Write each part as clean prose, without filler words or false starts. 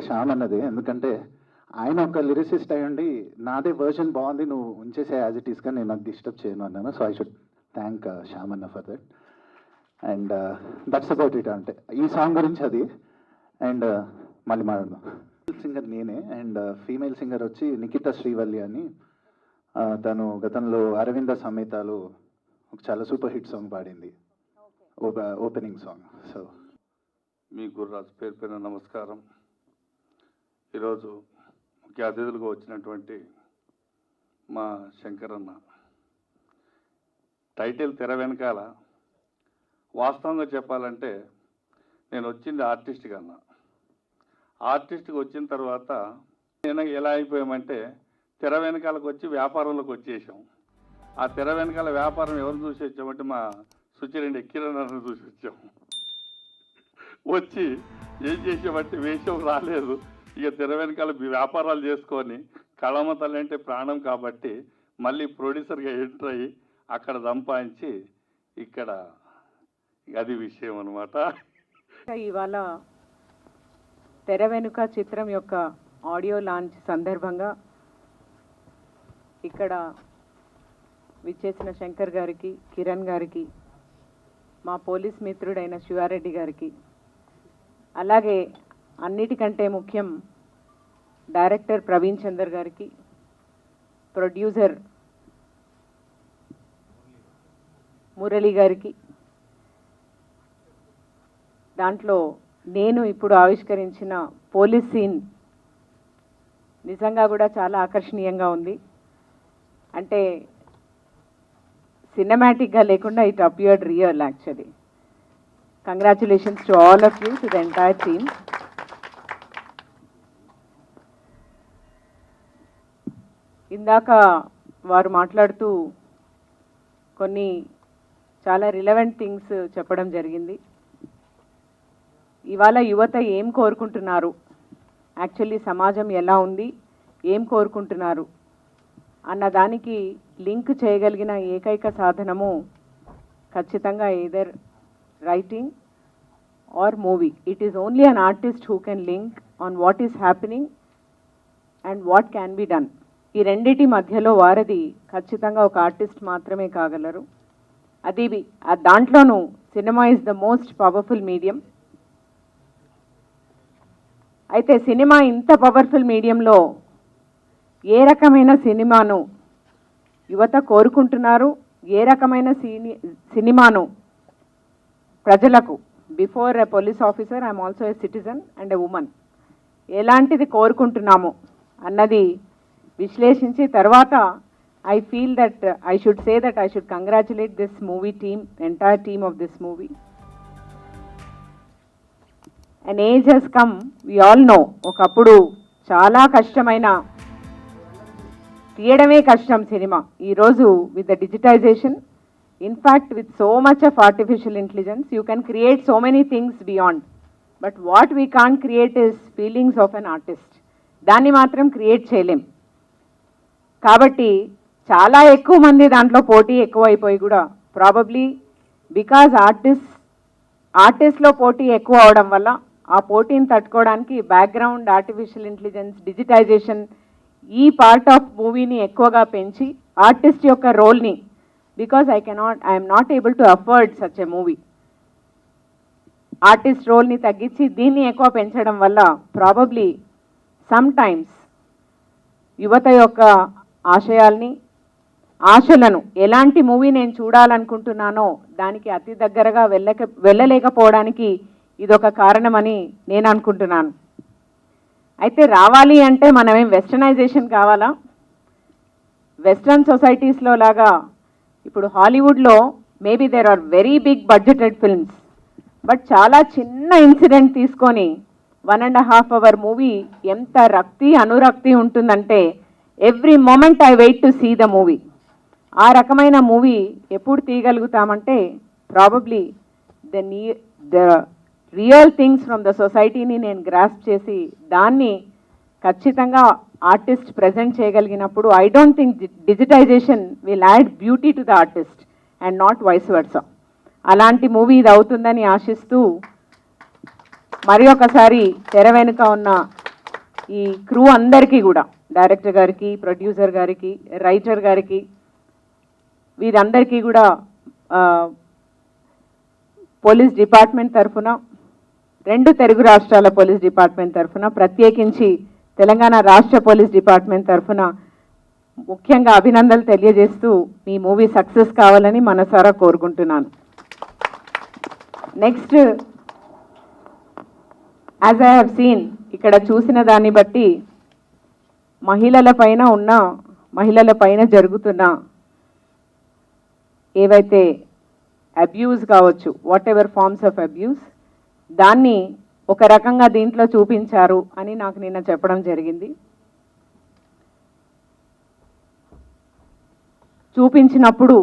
శ్యామ్ అన్నది, ఎందుకంటే ఆయన ఒక లిరిసిస్ట్ అయ్యండి నాదే వర్షన్ బాగుంది నువ్వు ఉంచేసే యాజ్ ఇట్ ఈస్గా నేను నాకు డిస్టర్బ్ చేయను అన్నాను. So I should thank Shyam అన్న for that. And that's about it. అంటే ఈ సాంగ్ గురించి అది. అండ్ మళ్ళీ మాట్లాడదాం. సింగర్ నేనే, అండ్ ఫీమేల్ సింగర్ వచ్చి నిఖితా శ్రీవల్లి అని. తను గతంలో అరవింద సమేతాలు ఒక చాలా సూపర్ హిట్ సాంగ్ పాడింది, ఓపెనింగ్ సాంగ్. సో మీ గుర్రాజు పేరు పేరున నమస్కారం. ఈరోజు ముఖ్య అతిథులుగా వచ్చినటువంటి మా శంకరన్న, టైటిల్ తెర వెనకాల వాస్తవంగా చెప్పాలంటే నేను వచ్చింది ఆర్టిస్ట్గా అన్న. ఆర్టిస్ట్కి వచ్చిన తర్వాత నేను ఎలా అయిపోయామంటే తెర వెనకాలకు వచ్చి వ్యాపారంలోకి వచ్చేసాం. ఆ తెర వెనకాల వ్యాపారం ఎవరు చూసి వచ్చామంటే మా సుచిరెడ్డి కిరణ్ చూసి వచ్చాము. వచ్చి ఏం చేసామంటే వేషం రాలేదు, ఇక తెర వెనకాల వ్యాపారాలు చేసుకొని కళమ్మ తల్లి అంటే ప్రాణం కాబట్టి మళ్ళీ ప్రొడ్యూసర్గా ఎంటర్ అయ్యి అక్కడ సంపాదించి ఇక్కడ అది విషయం అనమాట. ఇవాళ తెర వెనుక చిత్రం యొక్క ఆడియో లాంచ్ సందర్భంగా ఇక్కడ విచ్చేసిన శంకర్ గారికి, కిరణ్ గారికి, మా పోలీస్ మిత్రుడైన శివారెడ్డి గారికి, అలాగే అన్నిటికంటే ముఖ్యం డైరెక్టర్ ప్రవీణ్ చందర్ గారికి, ప్రొడ్యూసర్ మురళి గారికి, దాంట్లో నేను ఇప్పుడు ఆవిష్కరించిన పోలీస్ సీన్ నిజంగా కూడా చాలా ఆకర్షణీయంగా ఉంది. అంటే సినిమాటిక్గా లేకుండా it appeared real actually. Congratulations to all of you, to the entire team. ఇందాక వారు మాట్లాడుతూ కొన్ని చాలా రిలవెంట్ థింగ్స్ చెప్పడం జరిగింది. ఇవాళ యువత ఏం కోరుకుంటున్నారు, యాక్చువల్లీ సమాజం ఎలా ఉంది, ఏం కోరుకుంటున్నారు అన్న దానికి లింక్ చేయగలిగిన ఏకైక సాధనము ఖచ్చితంగా either writing or movie. It is only an artist who can link on what is happening and what can be done. ఈ రెండిటి మధ్యలో వారది ఖచ్చితంగా ఒక ఆర్టిస్ట్ మాత్రమే కాగలరు. అది దాంట్లోనూ cinema is the most powerful medium. అయితే సినిమా ఇంత పవర్ఫుల్ మీడియంలో ఏ రకమైన సినిమాను యువత కోరుకుంటున్నారు, ఏ రకమైన సినిమాను ప్రజలకు, before a police officer I'm also a citizen and a women, ఎలాంటిది కోరుకుంటున్నాము అన్నది విశ్లేషించి తర్వాత I feel that I should say that I should congratulate this movie team, entire team of this movie. An age has come, we all know, ఒకప్పుడు చాలా కష్టమైన, తీయడమే కష్టం cinema. ఈరోజు with the digitization, in fact with so much of artificial intelligence, you can create so many things beyond. But what we can't create is feelings of an artist. దాన్ని మాత్రం create చేయలేం. కాబట్టి చాలా ఎక్కువ మంది దాంట్లో పోటీ ఎక్కువ అయిపోయి కూడా ప్రాబబ్లీ బికాజ్ ఆర్టిస్ట్ ఆర్టిస్ట్లో పోటీ ఎక్కువ అవడం వల్ల ఆ పోటీని తట్టుకోవడానికి బ్యాక్గ్రౌండ్ ఆర్టిఫిషియల్ ఇంటెలిజెన్స్ డిజిటైజేషన్ ఈ పార్ట్ ఆఫ్ మూవీని ఎక్కువగా పెంచి ఆర్టిస్ట్ యొక్క రోల్ని because I'm not able to afford such a movie artist రోల్ని తగ్గించి దీన్ని ఎక్కువ పెంచడం వల్ల ప్రాబబ్లీ సమ్ టైమ్స్ యువత యొక్క ఆశలను ఎలాంటి మూవీ నేను చూడాలనుకుంటున్నానో దానికి అతి దగ్గరగా వెళ్ళలేకపోవడానికి ఇదొక కారణమని నేను అనుకుంటున్నాను. అయితే రావాలి అంటే మనమేం వెస్టర్నైజేషన్ కావాలా? వెస్ట్రన్ సొసైటీస్లో లాగా ఇప్పుడు హాలీవుడ్లో maybe there are very big budgeted films, but చాలా చిన్న ఇన్సిడెంట్ తీసుకొని 1.5 hour మూవీ ఎంత అనురక్తి ఉంటుందంటే every moment I wait to see the movie. ఆ రకమైన మూవీ ఎప్పుడు తీయగలుగుతామంటే probably the real things from the సొసైటీని నేను గ్రాస్ప్ చేసి దాన్ని ఖచ్చితంగా ఆర్టిస్ట్ ప్రజెంట్ చేయగలిగినప్పుడు I don't think digitization will add beauty to the artist and not vice versa. అలాంటి మూవీ ఇది అవుతుందని ఆశిస్తూ మరి ఒకసారి తెర వెనుక ఉన్న ఈ క్రూ అందరికీ కూడా, డైరెక్టర్ గారికి, ప్రొడ్యూసర్ గారికి, రైటర్ గారికి, వీరందరికీ కూడా పోలీస్ డిపార్ట్మెంట్ తరఫున, 2 తెలుగు రాష్ట్రాల పోలీస్ డిపార్ట్మెంట్ తరఫున, ప్రత్యేకించి తెలంగాణ రాష్ట్ర పోలీస్ డిపార్ట్మెంట్ తరఫున ముఖ్యంగా అభినందనలు తెలియజేస్తూ మీ మూవీ సక్సెస్ కావాలని మనసారా కోరుకుంటున్నాను. Next, as I have seen, ఇక్కడ చూసిన దాన్ని బట్టి మహిళల పైన జరుగుతున్న ఏవైతే అబ్యూస్ కావచ్చు, whatever forms of abuse, దాన్ని ఒక రకంగా దీంట్లో చూపించారు అని నాకు నిన్న చెప్పడం జరిగింది. చూపించినప్పుడు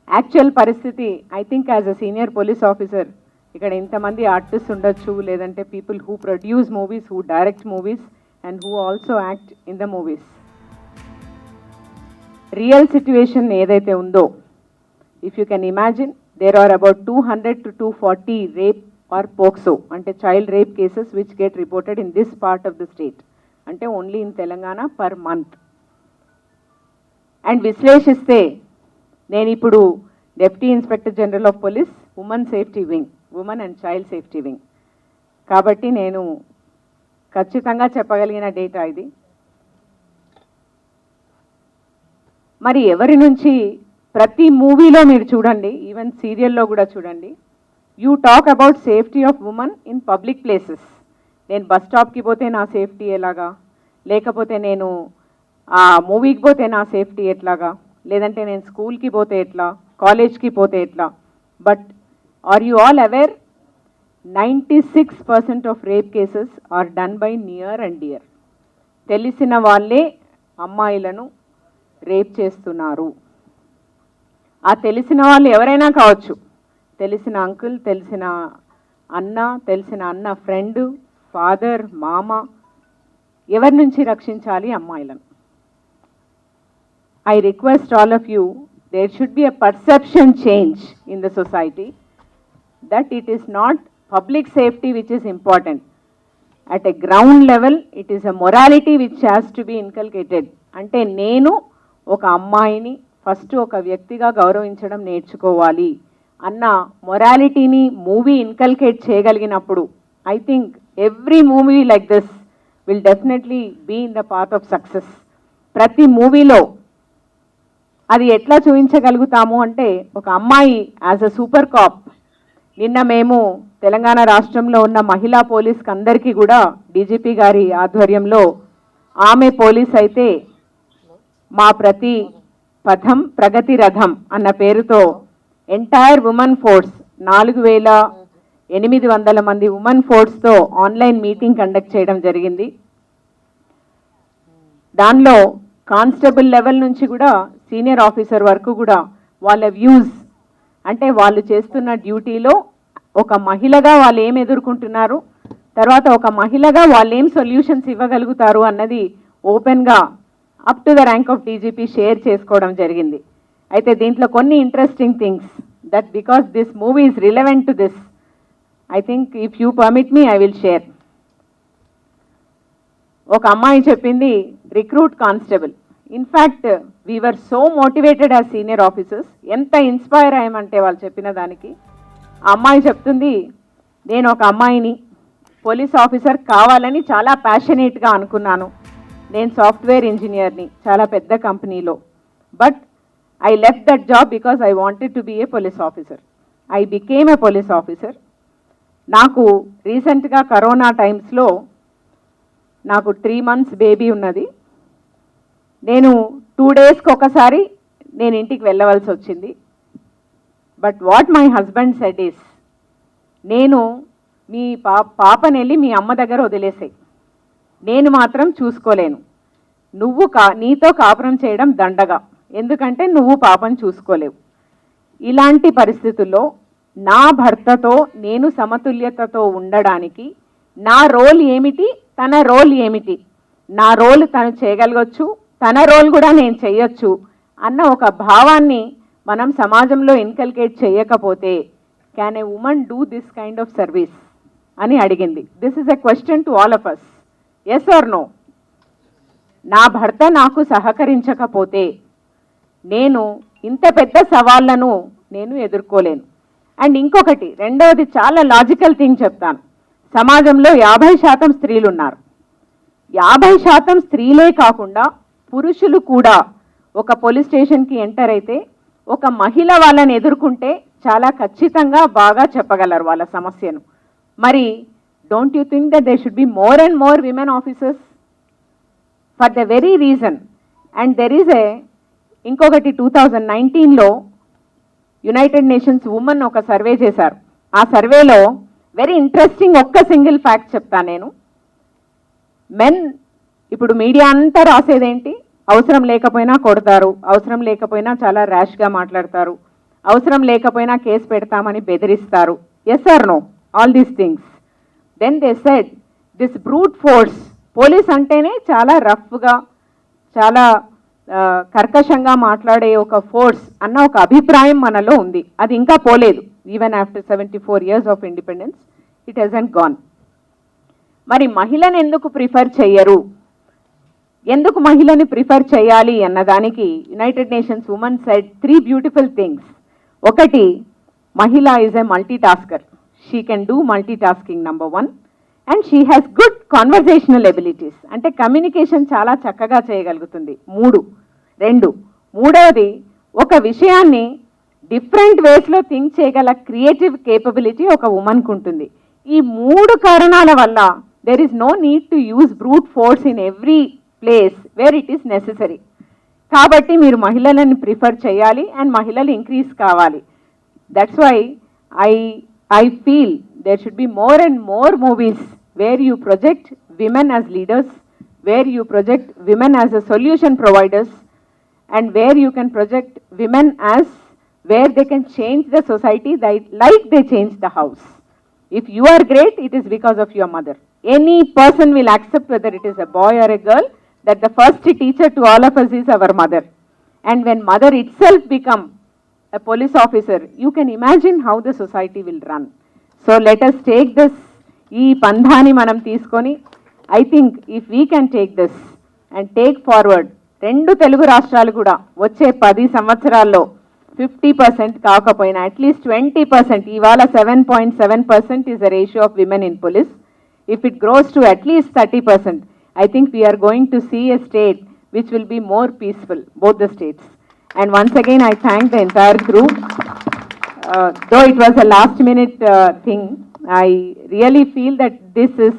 యాక్చువల్ పరిస్థితి, I think as a senior police officer, ఇక్కడ ఇంతమంది ఆర్టిస్ట్ ఉండొచ్చు, లేదంటే people who produce movies, who direct movies and who also act in the movies. Real situation ఏదైతే ఉందో, if you can imagine, there are about 200 to 240 rape or POCSO అంటే child rape cases which get reported in this part of the state, అంటే only in Telangana per month. And విశ్లేషిస్తే, నేను ఇప్పుడు deputy inspector general of police, women safety wing, women and child safety wing, కాబట్టి నేను ఖచ్చితంగా చెప్పగలిగిన data ఇది. మరి ఎవరి నుంచి, ప్రతి మూవీలో మీరు చూడండి, ఈవెన్ సీరియల్లో కూడా చూడండి, you talk about safety of women in public places. నేను బస్ స్టాప్కి పోతే నా సేఫ్టీ ఎలాగా, లేకపోతే నేను ఆ మూవీకి పోతే నా సేఫ్టీ ఎట్లాగా, లేదంటే నేను స్కూల్కి పోతే ఎట్లా, కాలేజ్కి పోతే ఎట్లా. But are you all aware, 96% of rape cases are done by near and dear. తెలిసిన వాళ్ళే అమ్మాయిలను రేప్ చేస్తున్నారు. ఆ తెలిసిన వాళ్ళు ఎవరైనా కావచ్చు, తెలిసిన అంకుల్, తెలిసిన అన్న, ఫ్రెండ్, ఫాదర్, మామ, ఎవరి నుంచి రక్షించాలి అమ్మాయిలను? I request all of you, there should be a perception change in the society that it is not public safety which is important. At a ground level, it is a morality which has to be inculcated. అంటే నేను ఒక అమ్మాయిని first ఒక వ్యక్తిగా గౌరవించడం నేర్చుకోవాలి అన్న మొరాలిటీని మూవీ ఇన్కల్కేట్ చేయగలిగినప్పుడు, I think every movie like this will definitely be in the path of success. ప్రతి మూవీలో అది ఎట్లా చూపించగలుగుతాము అంటే, ఒక అమ్మాయి యాజ్ అ సూపర్ కాప్. నిన్న మేము తెలంగాణ రాష్ట్రంలో ఉన్న మహిళా పోలీస్కి అందరికీ కూడా డీజీపీ గారి ఆధ్వర్యంలో, ఆమె పోలీస్ అయితే మా ప్రతి పథం ప్రగతి రథం అన్న పేరుతో ఎంటైర్ ఉమెన్ ఫోర్స్, 4800 మంది ఉమెన్ ఫోర్స్తో ఆన్లైన్ మీటింగ్ కండక్ట్ చేయడం జరిగింది. దానిలో కానిస్టేబుల్ లెవెల్ నుంచి కూడా సీనియర్ ఆఫీసర్ వరకు కూడా వాళ్ళ వ్యూస్, అంటే వాళ్ళు చేస్తున్న డ్యూటీలో ఒక మహిళగా వాళ్ళు ఏం ఎదుర్కొంటున్నారు, తర్వాత ఒక మహిళగా వాళ్ళు ఏం సొల్యూషన్స్ ఇవ్వగలుగుతారు అన్నది ఓపెన్గా up to the rank of DGP share చేసుకోవడం జరిగింది. అయితే దీంట్లో కొన్ని interesting things, that because this movie is relevant to this, I think if you permit me I will share. ఒక అమ్మాయి చెప్పింది recruit constable. In fact we are so motivated as senior officers. ఎంత inspire అయ్యామంటే వాళ్ళు చెప్పిన దానికి. ఆ అమ్మాయి చెప్తుంది, నేను ఒక అమ్మాయిని పోలీస్ ఆఫీసర్ కావాలని చాలా ప్యాషనేట్గా అనుకున్నాను. నేను సాఫ్ట్వేర్ ఇంజనీర్ని చాలా పెద్ద కంపెనీలో. But I left that job because I wanted to be a police officer. I became a police officer. నాకు రీసెంట్గా కరోనా టైమ్స్లో నాకు 3 months బేబీ ఉన్నది. నేను 2 daysకి ఒకసారి నేను ఇంటికి వెళ్ళవలసి వచ్చింది. But what my husband said is, నేను మీ పాపని వెళ్ళి మీ అమ్మ దగ్గర వదిలేసాయి, నేను మాత్రం చూసుకోలేను. నువ్వు నీతో కాపురం చేయడం దండగా, ఎందుకంటే నువ్వు పాపను చూసుకోలేవు. ఇలాంటి పరిస్థితుల్లో నా భర్తతో నేను సమతుల్యతతో ఉండడానికి నా రోల్ ఏమిటి, తన రోల్ ఏమిటి, నా రోల్ తను చేయగలగచ్చు, తన రోల్ కూడా నేను చేయొచ్చు అన్న ఒక భావాన్ని మనం సమాజంలో ఇన్కల్కేట్ చేయకపోతే can a women do this kind of service అని అడిగింది. This is a question to all of us. Yes or no? నా భర్త నాకు సహకరించకపోతే నేను ఇంత పెద్ద సవాళ్లను నేను ఎదుర్కోలేను. అండ్ ఇంకొకటి, రెండవది చాలా లాజికల్ థింగ్ చెప్తాను. సమాజంలో 50% స్త్రీలు ఉన్నారు. 50% స్త్రీలే కాకుండా పురుషులు కూడా ఒక పోలీస్ స్టేషన్కి ఎంటర్ అయితే ఒక మహిళ వాళ్ళని ఎదుర్కొంటే చాలా ఖచ్చితంగా బాగా చెప్పగలరు వాళ్ళ సమస్యను. మరి don't you think that they should be more and more women officers for the very reason? And there is ఇంకొకటి 2019లో యునైటెడ్ నేషన్స్ ఉమెన్ ఒక సర్వే చేశారు. ఆ సర్వేలో వెరీ ఇంట్రెస్టింగ్ ఒక్క సింగిల్ ఫ్యాక్ట్ చెప్తాను నేను. మెన్ ఇప్పుడు మీడియా అంతా రాసేదేంటి, అవసరం లేకపోయినా కొడతారు, అవసరం లేకపోయినా చాలా ర్యాష్గా మాట్లాడతారు, అవసరం లేకపోయినా కేసు పెడతామని బెదిరిస్తారు. Yes or no? All these things. Then they said this brute force, police అంటేనే చాలా రఫ్గా చాలా కర్కశంగా మాట్లాడే ఒక ఫోర్స్ అన్న ఒక అభిప్రాయం మనలో ఉంది. అది ఇంకా పోలేదు. Even after 74 years of independence it hasn't gone. మరి మహిళను ఎందుకు ప్రిఫర్ చెయ్యరు, ఎందుకు మహిళని ప్రిఫర్ చేయాలి అన్నదానికి United Nations women said 3 beautiful things. ఒకటి, మహిళ is a multi tasker. She can do multi tasking number 1. And she has good conversational abilities, అంటే కమ్యూనికేషన్ చాలా చక్కగా చేయగలుగుతుంది. 2, మూడవది ఒక విషయాన్ని డిఫరెంట్ వేస్లో థింక్ చేయగల క్రియేటివ్ కేపబిలిటీ ఒక ఉమెన్కు ఉంటుంది. ఈ 3 కారణాల వల్ల there is no need to use brute force in every place where it is necessary. కాబట్టి మీరు మహిళలను ప్రిఫర్ చేయాలి అండ్ మహిళలు ఇంక్రీజ్ కావాలి. That's why I feel there should be more and more movies where you project women as leaders, where you project women as a solution providers, and where you can project women as where they can change the society like they change the house. If you are great, it is because of your mother. Any person will accept, whether it is a boy or a girl, that the first teacher to all of us is our mother. And when mother itself become a police officer, you can imagine how the society will run. So let us take this, ee pandhani manam teeskoni, I think if we can take this and take forward, rendu telugu rashtralu kuda వచ్చే 10 సంవత్సరాల్లో 50% కాకపోయినా at least 20%, ఇవాళ 7.7% is the ratio of women in police. If it grows to at least 30%, I think we are going to see a state which will be more peaceful, both the states. And once again, I thank the entire crew. Though it was a last minute thing, I really feel that this is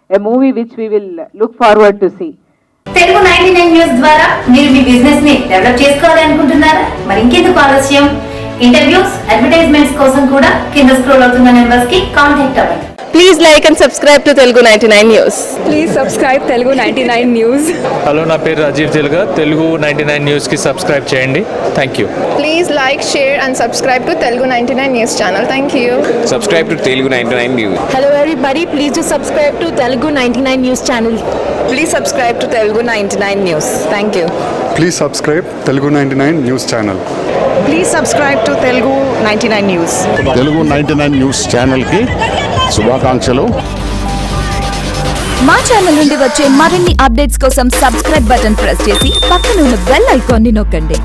a movie which we will look forward to see. Telugu 99 news ద్వారా మీరు మీ business ని develop చేసుకోవాలనుకుంటున్నారా? మరి ఇంకెందుకు ఆలస్యం? Interviews, advertisements కోసం కూడా కింద scroll అవుతున్న నెంబర్స్ కి కాంటాక్ట్ అవ్వండి. Please like and subscribe to Telugu 99 News. Please subscribe Telugu 99 News. Hello, నా పేరు రాజీవ్ తెలుగా. తెలుగు 99 న్యూస్కి సబ్స్క్రైబ్ చేయండి. Thank you. Please like, share and subscribe to Telugu 99 News channel. Thank you. Subscribe to Telugu 99 News. Hello everybody, please do subscribe to Telugu 99 News channel. Please subscribe to Telugu 99 News. Thank you. Please subscribe Telugu 99 News channel. Please subscribe to Telugu 99 News. Telugu 99 News channel ki శుభాకాంక్షలు. మా channel నుండి వచ్చే మరిన్ని updates కోసం subscribe button press చేసి పక్కన ఉన్న bell ఐకాన్ని నొక్కండి.